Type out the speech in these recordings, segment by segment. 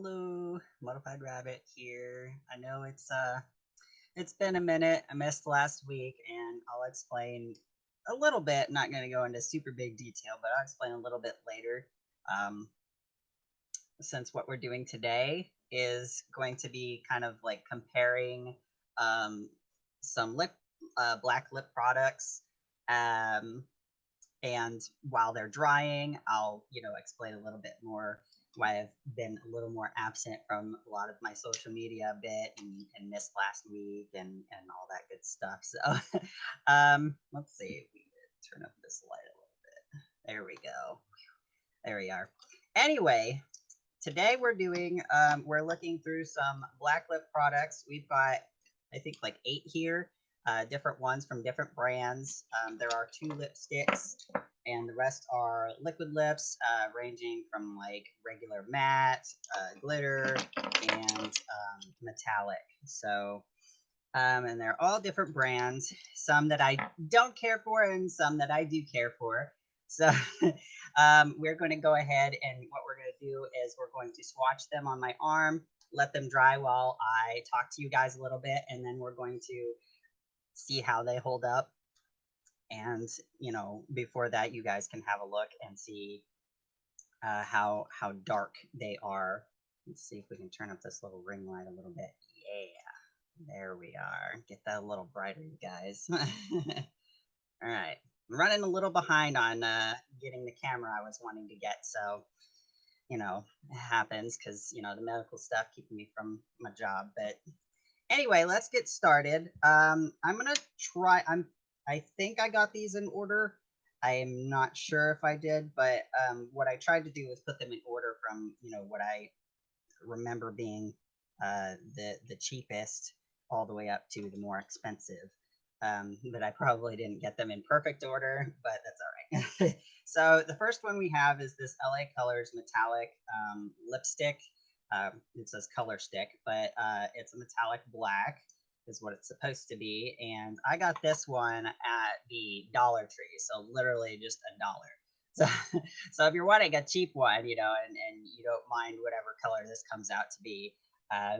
Hello, Modified Rabbit here. I know it's been a minute. I missed last week, and I'll explain a little bit. Not going to go into super big detail, but I'll explain a little bit later. Um, since what we're doing today is going to be kind of like comparing um, some black lip products, um, and while they're drying, I'll explain a little bit more why I've been a little more absent from a lot of my social media a bit and missed last week and all that good stuff. So let's see if we can turn up this light a little bit. There we go. There we are. Anyway, today we're looking through some black lip products. We've got I think like 8 here, different ones from different brands. There are 2 lipsticks, and the rest are liquid lips, ranging from like regular matte, glitter, and metallic. So and they're all different brands, some that I don't care for and some that I do care for. So we're going to go ahead, and what we're going to do is we're going to swatch them on my arm, let them dry while I talk to you guys a little bit, and then we're going to see how they hold up. And before that, you guys can have a look and see how dark they are. Let's see if we can turn up this little ring light a little bit. Yeah, there we are. Get that a little brighter, you guys. All right, I'm running a little behind on getting the camera I was wanting to get, so it happens because the medical stuff keeping me from my job. But anyway, let's get started. I'm gonna try. I think I got these in order. I'm not sure if I did, but what I tried to do was put them in order from what I remember being the cheapest all the way up to the more expensive. But I probably didn't get them in perfect order, but that's all right. So the first one we have is this LA Colors metallic lipstick. It says color stick, but it's a metallic black is what it's supposed to be. And I got this one at the Dollar Tree, so literally just $1. So, so if you're wanting a cheap one, and you don't mind whatever color this comes out to be, uh,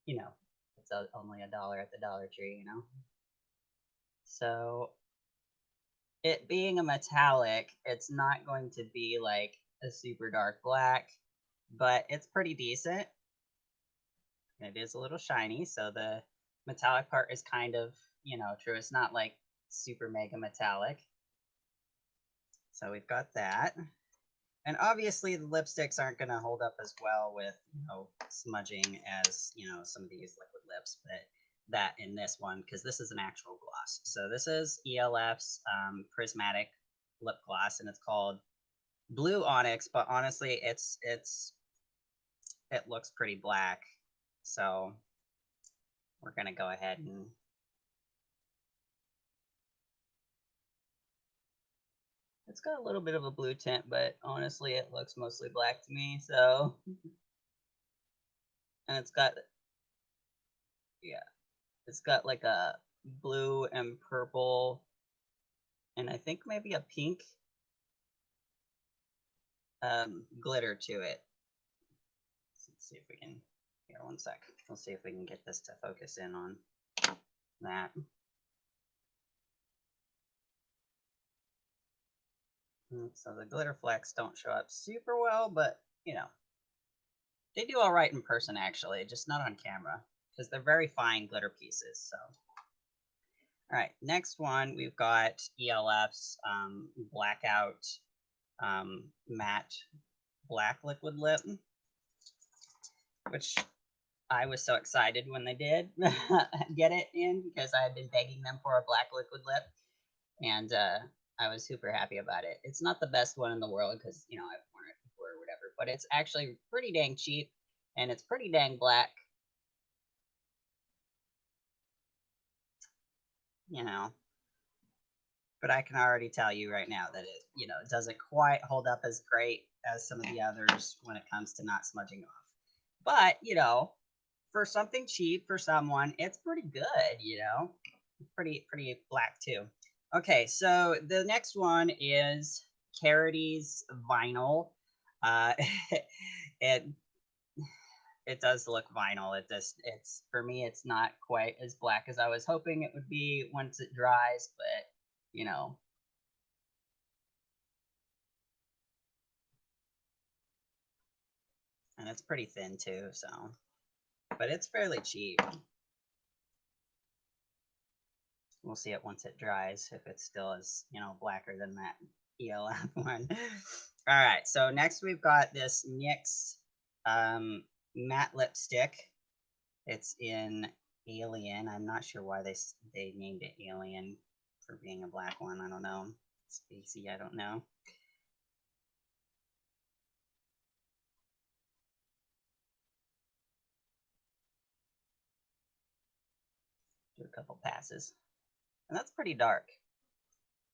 it's only $1 at the Dollar Tree. So it being a metallic, it's not going to be like a super dark black, but it's pretty decent. It is a little shiny, so the metallic part is kind of, true. It's not like super mega metallic. So we've got that. And obviously the lipsticks aren't going to hold up as well with, smudging as, some of these liquid lips, but that in this one, because this is an actual gloss. So this is ELF's prismatic lip gloss, and it's called Blue Onyx, but honestly, it looks pretty black. So we're going to go ahead and it's got a little bit of a blue tint, but honestly, it looks mostly black to me. So, and it's got like a blue and purple, and I think maybe a pink glitter to it. Let's see if we can. Here, one sec. Let's see if we can get this to focus in on that. So the glitter flecks don't show up super well, but they do all right in person actually, just not on camera because they're very fine glitter pieces. So, all right, next one we've got ELF's blackout matte black liquid lip, which I was so excited when they did get it in because I had been begging them for a black liquid lip, and I was super happy about it. It's not the best one in the world because I've worn it before or whatever, but it's actually pretty dang cheap and it's pretty dang black. But I can already tell you right now that it doesn't quite hold up as great as some of the others when it comes to not smudging off. But for something cheap for someone, it's pretty good. Pretty black too. Okay, so the next one is Carity's vinyl. Uh, it it does look vinyl. It's for me, it's not quite as black as I was hoping it would be once it dries, but you know, and it's pretty thin too, so, but it's fairly cheap. We'll see it once it dries, if it's still as, you know, blacker than that ELF one. All right, so next we've got this NYX matte lipstick. It's in Alien. I'm not sure why they named it Alien for being a black one. I don't know. Spacey, I don't know. Do a couple passes. And that's pretty dark.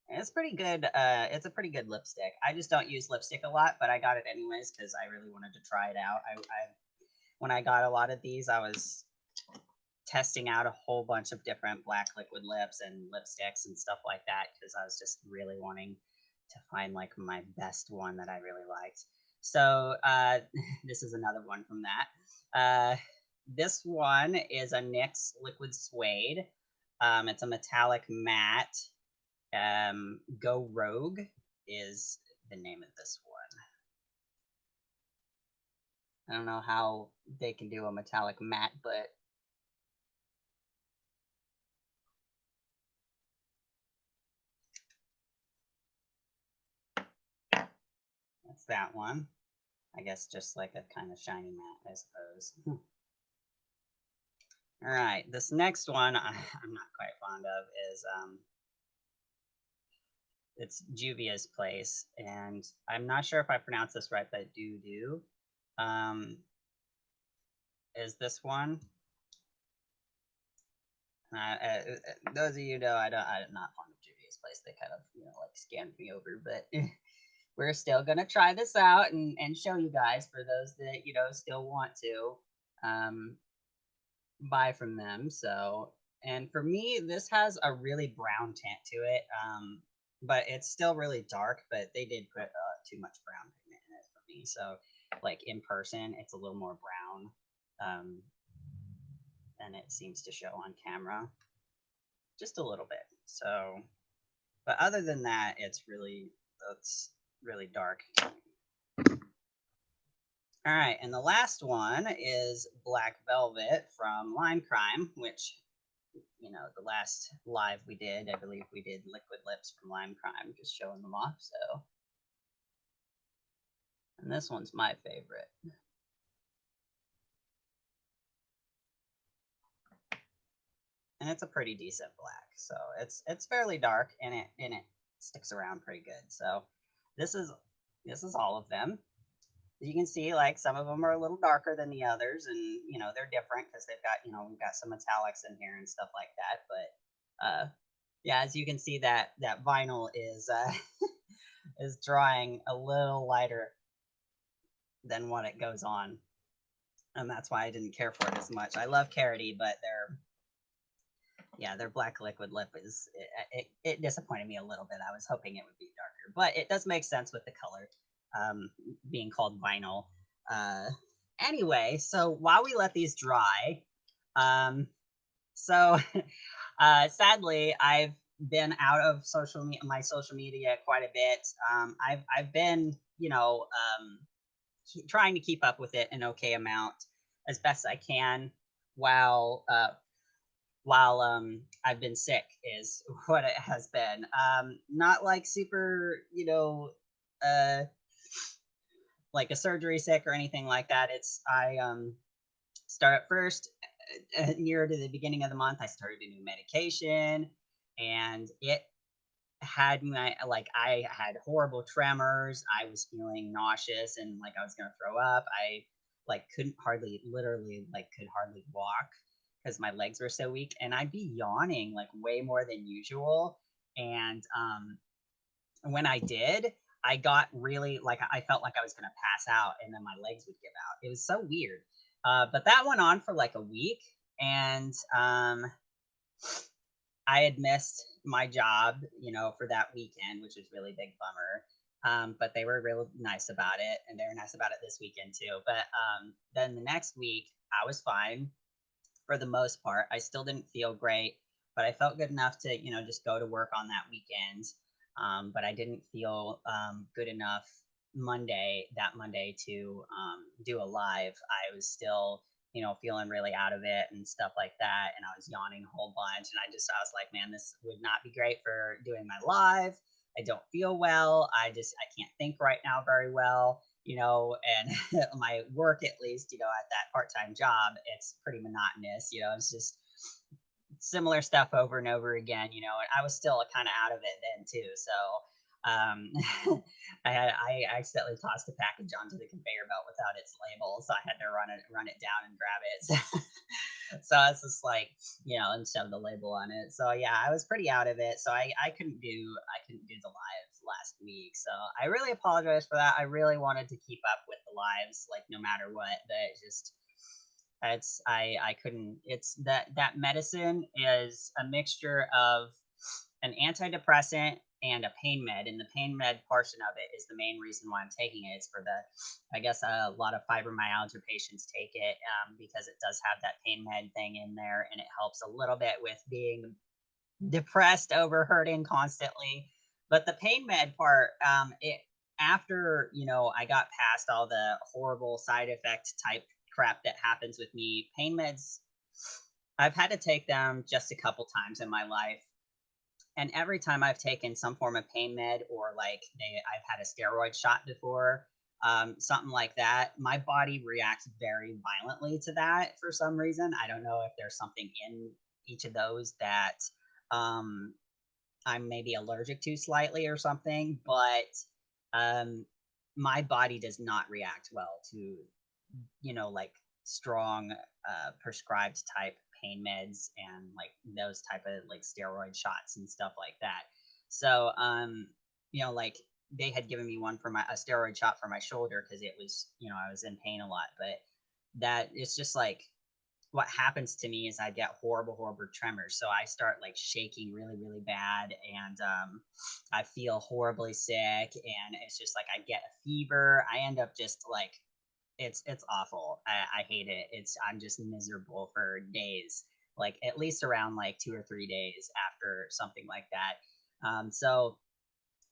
It's pretty good. It's a pretty good lipstick. I just don't use lipstick a lot, but I got it anyways because I really wanted to try it out. When I got a lot of these, I was testing out a whole bunch of different black liquid lips and lipsticks and stuff like that because I was just really wanting to find like my best one that I really liked. So this is another one from that. This one is a NYX Liquid Suede. It's a metallic matte. Go Rogue is the name of this one. I don't know how they can do a metallic matte, but that's that one. I guess just like a kind of shiny matte, I suppose. All right, this next one I'm not quite fond of is it's Juvia's Place, and I'm not sure if I pronounced this right, but do is this one. Those of you know, I'm not fond of Juvia's Place. They kind of, you know, like scanned me over, but we're still gonna try this out and show you guys for those that, you know, still want to buy from them. So, and for me, this has a really brown tint to it, but it's still really dark. But they did put too much brown pigment in it for me. So, like in person, it's a little more brown than it seems to show on camera, just a little bit. So, but other than that, it's really dark. All right, and the last one is Black Velvet from Lime Crime, which, you know, the last live we did, I believe we did Liquid Lips from Lime Crime, just showing them off. So, and this one's my favorite. And it's a pretty decent black, so it's fairly dark, and it sticks around pretty good. So, this is all of them. You can see like some of them are a little darker than the others, and you know they're different because they've got, you know, we've got some metallics in here and stuff like that. But yeah, as you can see, that vinyl is is drying a little lighter than what it goes on, and that's why I didn't care for it as much. I love Carroty, but their black liquid lip is it disappointed me a little bit. I was hoping it would be darker, but it does make sense with the color being called vinyl. Anyway, so while we let these dry, so sadly, I've been out of my social media quite a bit. I've been, you know, trying to keep up with it an okay amount as best I can while I've been sick is what it has been. Not like super, you know, like a surgery sick or anything like that. It's I start first near to the beginning of the month. I started a new medication, and it had my like I had horrible tremors. I was feeling nauseous and like I was gonna throw up. I like couldn't hardly literally like could hardly walk because my legs were so weak, and I'd be yawning like way more than usual. And when I did, I got really like I felt like I was gonna pass out, and then my legs would give out. It was so weird. But that went on for like a week, and I had missed my job, you know, for that weekend, which was really big bummer. But they were real nice about it, and they were nice about it this weekend too. But then the next week, I was fine for the most part. I still didn't feel great, but I felt good enough to, just go to work on that weekend. But I didn't feel good enough that Monday to do a live. I was still, feeling really out of it and stuff like that. And I was yawning a whole bunch. And I was like, man, this would not be great for doing my live. I don't feel well. I can't think right now very well, and my work, at least, at that part-time job, it's pretty monotonous, it's just similar stuff over and over again, and I was still kind of out of it then too. So I accidentally tossed a package onto the conveyor belt without its label, so I had to run it down and grab it. So it's just like, and shove the label on it. So yeah, I was pretty out of it. So I couldn't do the live last week. So I really apologize for that. I really wanted to keep up with the lives, like, no matter what, but it just I couldn't. It's that medicine is a mixture of an antidepressant and a pain med, and the pain med portion of it is the main reason why I'm taking it. It's for I guess a lot of fibromyalgia patients take it, because it does have that pain med thing in there, and it helps a little bit with being depressed over hurting constantly. But the pain med part, it after, I got past all the horrible side effect type crap that happens with me, pain meds, I've had to take them just a couple times in my life. And every time I've taken some form of pain med, or like I've had a steroid shot before, something like that, my body reacts very violently to that for some reason. I don't know if there's something in each of those that um, I'm maybe allergic to slightly or something, but um, my body does not react well to, like, strong prescribed type pain meds and like those type of like steroid shots and stuff like that. So like, they had given me one for a steroid shot for my shoulder because it was, I was in pain a lot, but that it's just like, what happens to me is I get horrible, horrible tremors. So I start like shaking really, really bad, and I feel horribly sick, and it's just like I get a fever. I end up just like, it's awful. I hate it. I'm just miserable for days, like at least around like 2 or 3 days after something like that. So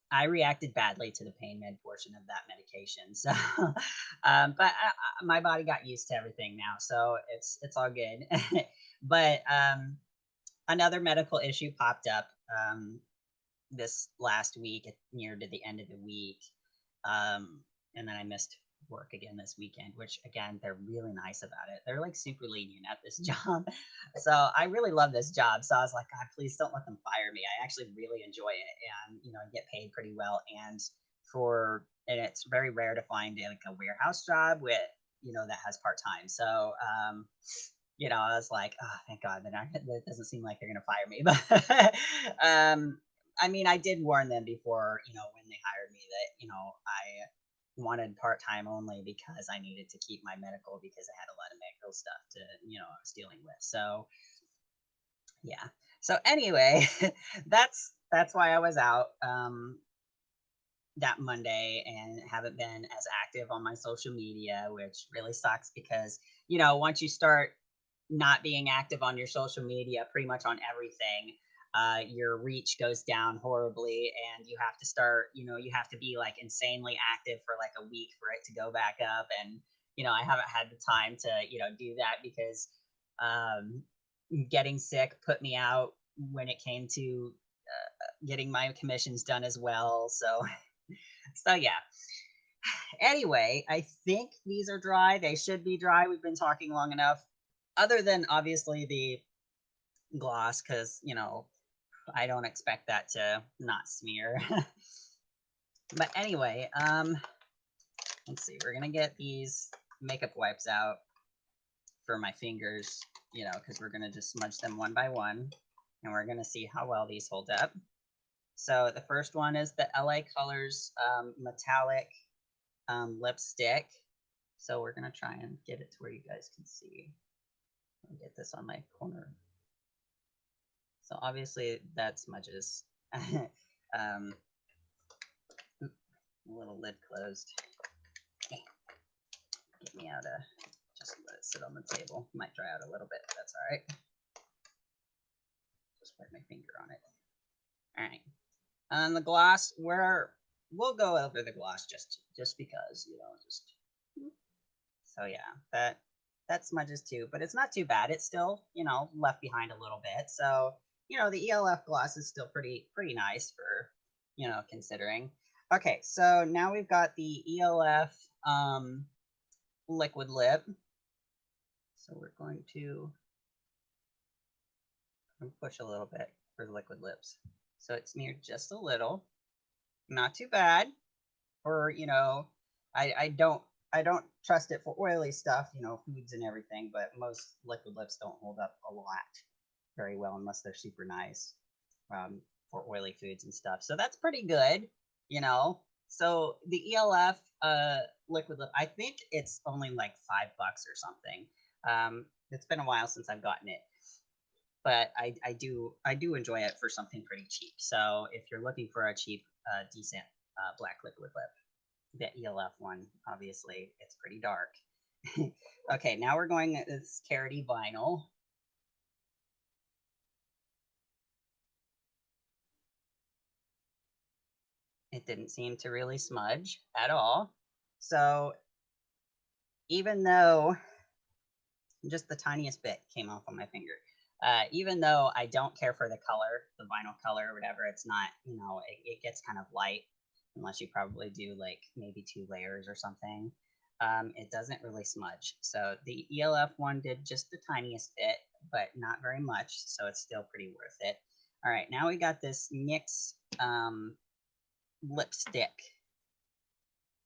I reacted badly to the pain med portion of that medication. So, but my body got used to everything now, so it's all good. But another medical issue popped up this last week, near to the end of the week, and then I missed work again this weekend. Which, again, they're really nice about it. They're like super lenient at this job, so I really love this job. So I was like, God, please don't let them fire me. I actually really enjoy it, and I get paid pretty well, and it's very rare to find like a warehouse job with, that has part time. So I was like, oh, thank God that that doesn't seem like they're gonna fire me. But I mean, I did warn them before, when they hired me, that, I wanted part time only because I needed to keep my medical, because I had a lot of medical stuff to, I was dealing with. So yeah. So anyway, that's why I was out that Monday and haven't been as active on my social media, which really sucks because, once you start not being active on your social media, pretty much on everything, your reach goes down horribly, and you have to start, you have to be like insanely active for like a week for it to go back up. And, I haven't had the time to, do that because um, getting sick put me out when it came to getting my commissions done as well. So, so yeah. Anyway, I think these are dry. They should be dry. We've been talking long enough. Other than obviously the gloss, because I don't expect that to not smear. But anyway, let's see. We're gonna get these makeup wipes out for my fingers, because we're gonna just smudge them one by one, and we're gonna see how well these hold up. So the first one is the LA Colors metallic lipstick. So we're gonna try and get it to where you guys can see. I'll get this on my corner. So obviously that smudges. um, A little lid closed. Get me out of, just let it sit on the table. Might dry out a little bit, but that's all right. Just put my finger on it. All right. And the gloss, we'll go over the gloss just because, just. So yeah, that smudges too, but it's not too bad. It's still, left behind a little bit. So, the ELF gloss is still pretty nice for, considering. Okay, so now we've got the ELF liquid lip. So we're going to push a little bit for the liquid lips. So it's smeared just a little. Not too bad. Or, I don't trust it for oily stuff, foods and everything, but most liquid lips don't hold up a lot very well unless they're super nice for oily foods and stuff. So that's pretty good, So the ELF liquid lip, I think it's only like $5 or something. It's been a while since I've gotten it, but I do enjoy it for something pretty cheap. So if you're looking for a cheap, decent black liquid lip, the ELF one, obviously, it's pretty dark. Okay, now we're going with this Carity vinyl. It didn't seem to really smudge at all. So even though just the tiniest bit came off on my finger, even though I don't care for the color, the vinyl color or whatever, it's not, it gets kind of light unless you probably do like maybe 2 layers or something. It doesn't really smudge. So the ELF one did just the tiniest bit, but not very much. So it's still pretty worth it. All right, now we got this NYX lipstick.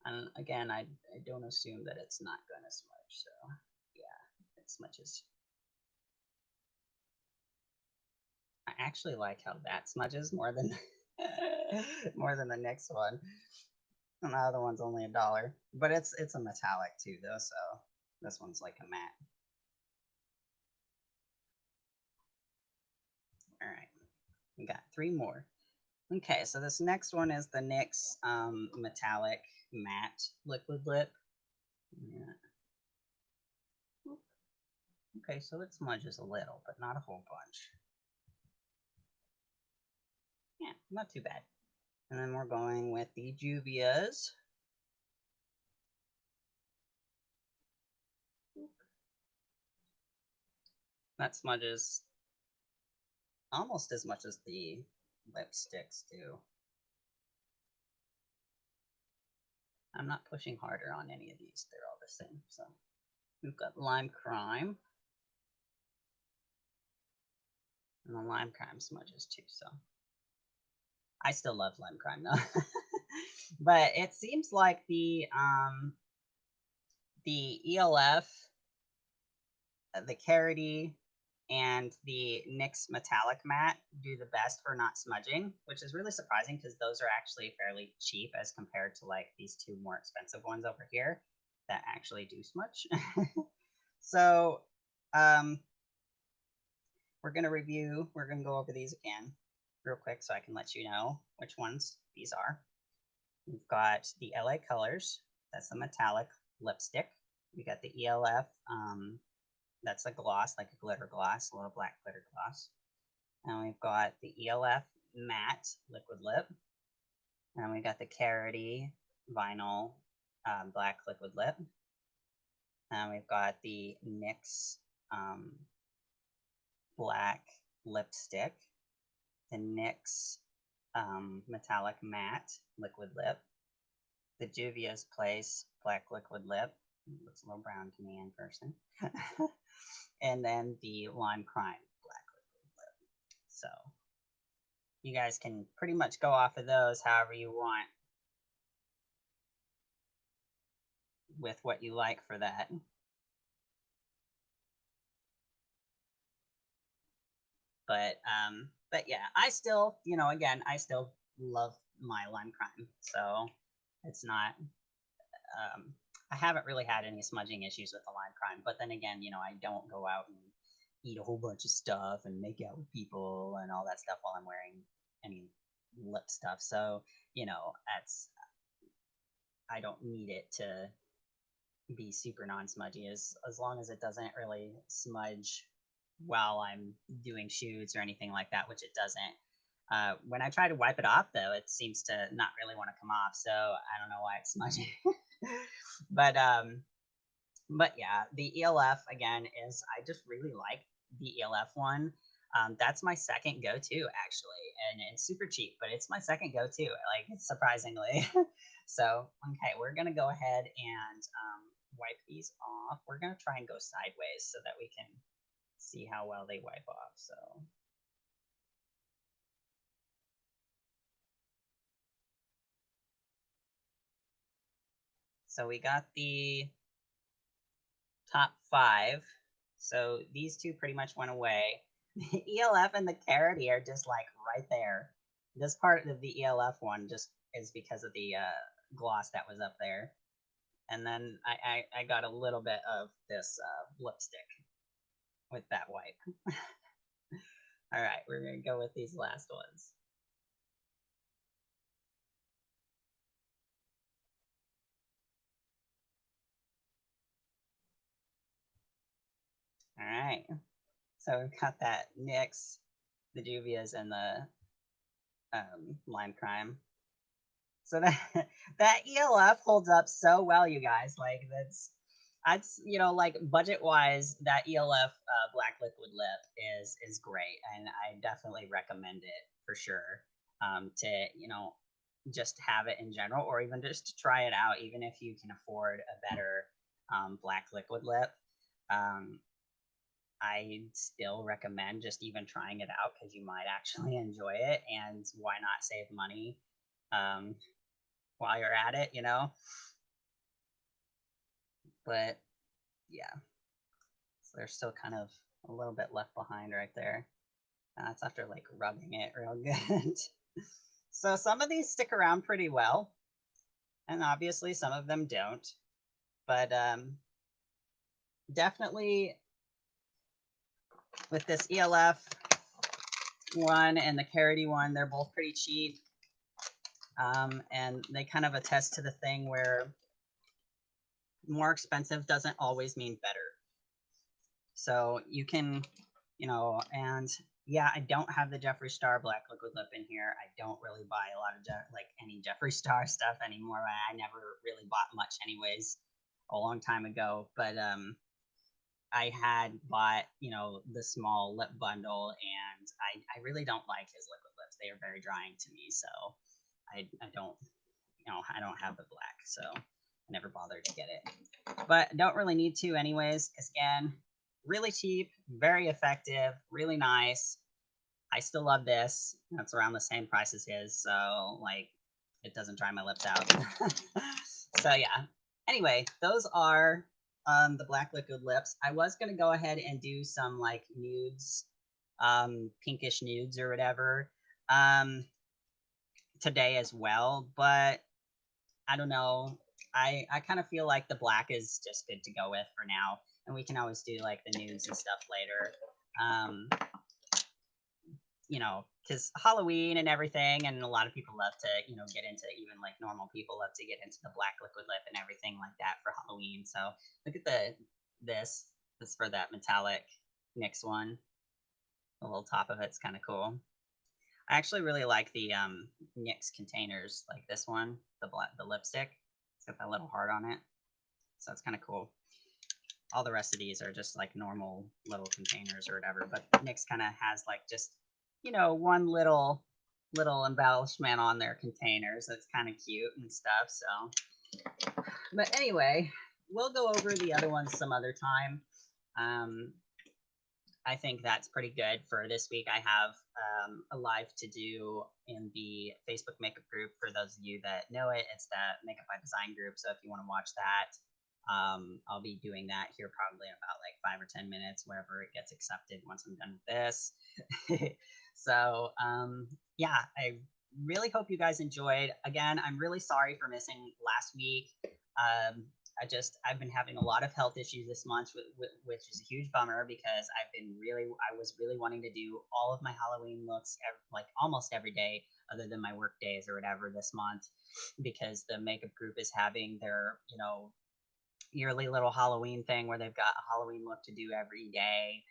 And again, I don't assume that it's not going to smudge. So yeah, it smudges. I actually like how that smudges more than more than the next one. And the other one's only $1, but it's a metallic too, though. So this one's like a matte. All right, we got 3 more. Okay, so this next one is the NYX metallic matte liquid lip. Yeah. Okay, so it smudges a little, but not a whole bunch. Yeah, not too bad. And then we're going with the Juvia's. That smudges almost as much as the lipsticks do. I'm not pushing harder on any of these. They're all the same. So we've got Lime Crime. And the Lime Crime smudges too, so. I still love Lime Crime though. But it seems like the ELF, the Carity, and the NYX Metallic Matte do the best for not smudging, which is really surprising because those are actually fairly cheap as compared to like these 2 more expensive ones over here that actually do smudge. So we're going to go over these again real quick so I can let you know which ones these are. We've got the LA Colors, that's the metallic lipstick. We got the ELF, that's a gloss, like a glitter gloss, a little black glitter gloss. And we've got the ELF matte liquid lip. And we got the Carity vinyl black liquid lip. And we've got the NYX black lipstick, the NYX metallic matte liquid lip, the Juvia's Place black liquid lip. It looks a little brown to me in person. And then the Lime Crime black liquid lip. So you guys can pretty much go off of those however you want with what you like for that. But yeah, I still, again, I still love my Lime Crime. So it's not, I haven't really had any smudging issues with the Lime Crime. But then again, I don't go out and eat a whole bunch of stuff and make out with people and all that stuff while I'm wearing any lip stuff. So, that's, I don't need it to be super non-smudgy as long as it doesn't really smudge while I'm doing shoots or anything like that, which it doesn't. When I try to wipe it off, though, it seems to not really want to come off. So I don't know why it's smudging. but yeah, the ELF again is I just really like the ELF one. That's my second go-to actually, and it's super cheap, but it's my second go-to. Like surprisingly. So okay, we're gonna go ahead and wipe these off. We're gonna try and go sideways so that we can see how well they wipe off. So we got the top five. So these two pretty much went away. The ELF and the Carity are just like right there. This part of the ELF one just is because of the gloss that was up there. And then I got a little bit of this lipstick with that wipe. All right, we're going to go with these last ones. All right. So we've got that NYX, the Juvias, and the Lime Crime. So that that ELF holds up so well, you guys. Like that's like budget wise, that ELF black liquid lip is great, and I definitely recommend it for sure. To just have it in general, or even just to try it out, even if you can afford a better black liquid lip. Um, I still recommend just even trying it out because you might actually enjoy it, and why not save money um, while you're at it, But yeah, so they're still kind of a little bit left behind right there. That's after like rubbing it real good. So some of these stick around pretty well, and obviously some of them don't. But definitely with this ELF one and the Carity one, they're both pretty cheap. And they kind of attest to the thing where more expensive doesn't always mean better. So you can, and yeah, I don't have the Jeffree Star Black Liquid Lip in here. I don't really buy a lot of any Jeffree Star stuff anymore. I never really bought much, anyways, a long time ago. But I had bought, the small lip bundle, and I really don't like his liquid lips. They are very drying to me, so I don't, I don't have the black, so I never bothered to get it. But don't really need to, anyways, because again, really cheap, very effective, really nice. I still love this. It's around the same price as his, so like it doesn't dry my lips out. So yeah. Anyway, those are the black liquid lips. I was gonna go ahead and do some like nudes, pinkish nudes or whatever, today as well, but I don't know. I kind of feel like the black is just good to go with for now, and we can always do like the nudes and stuff later. Um, because Halloween and everything, and a lot of people love to, get into, even like normal people love to get into the black liquid lip and everything like that for Halloween. So look at this. This for that metallic NYX one. The little top of it's kind of cool. I actually really like the NYX containers, like this one, the lipstick. It's got that little heart on it, so it's kind of cool. All the rest of these are just like normal little containers or whatever, but NYX kind of has like just one little embellishment on their containers that's kind of cute and stuff. So, but anyway, we'll go over the other ones some other time. I think that's pretty good for this week. I have a live to do in the Facebook makeup group. For those of you that know it, it's the Makeup by Design group. So if you want to watch that, I'll be doing that here probably in about like 5 or 10 minutes, wherever it gets accepted once I'm done with this. So yeah, I really hope you guys enjoyed. Again, I'm really sorry for missing last week. I've been having a lot of health issues this month, which is a huge bummer because I was really wanting to do all of my Halloween looks like almost every day other than my work days or whatever this month, because the makeup group is having their, yearly little Halloween thing where they've got a Halloween look to do every day.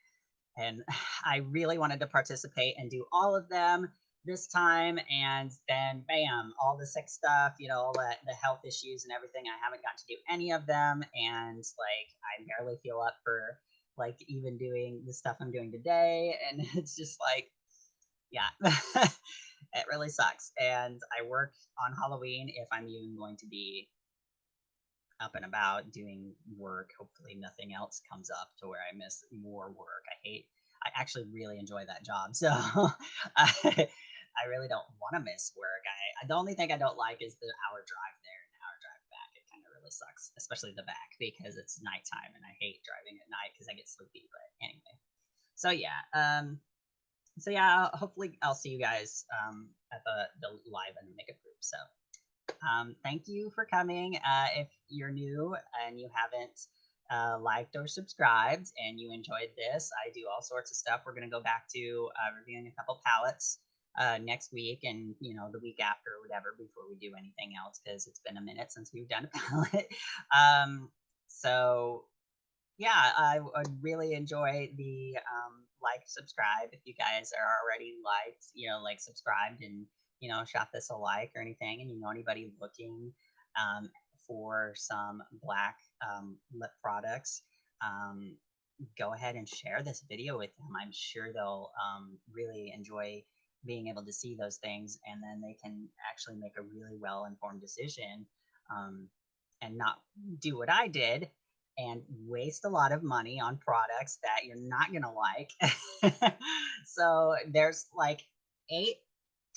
And I really wanted to participate and do all of them this time. And then, bam, all the sick stuff, all the health issues and everything. I haven't gotten to do any of them. And like, I barely feel up for like even doing the stuff I'm doing today. And it's just like, yeah, it really sucks. And I work on Halloween if I'm even going to be up and about doing work. Hopefully, nothing else comes up to where I miss more work. I actually really enjoy that job. So I really don't want to miss work. The only thing I don't like is the hour drive there and hour drive back. It kind of really sucks, especially the back because it's nighttime and I hate driving at night because I get sleepy. But anyway, so yeah. Hopefully I'll see you guys at the live and makeup group. So thank you for coming. If you're new and you haven't liked or subscribed and you enjoyed this, I do all sorts of stuff. We're going to go back to reviewing a couple palettes next week and, the week after or whatever before we do anything else because it's been a minute since we've done a palette. So yeah, I would really enjoy the like, subscribe if you guys are already liked, like subscribed and shot this a like or anything, and anybody looking um, for some black lip products, um, go ahead and share this video with them. I'm sure they'll really enjoy being able to see those things, and then they can actually make a really well informed decision um, and not do what I did and waste a lot of money on products that you're not going to like. So there's like 8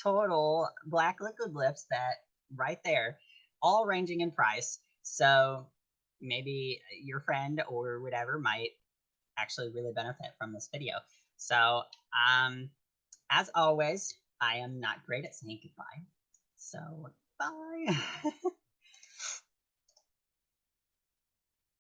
total black liquid lips that right there, all ranging in price. So maybe your friend or whatever might actually really benefit from this video. So, as always, I am not great at saying goodbye. So, bye.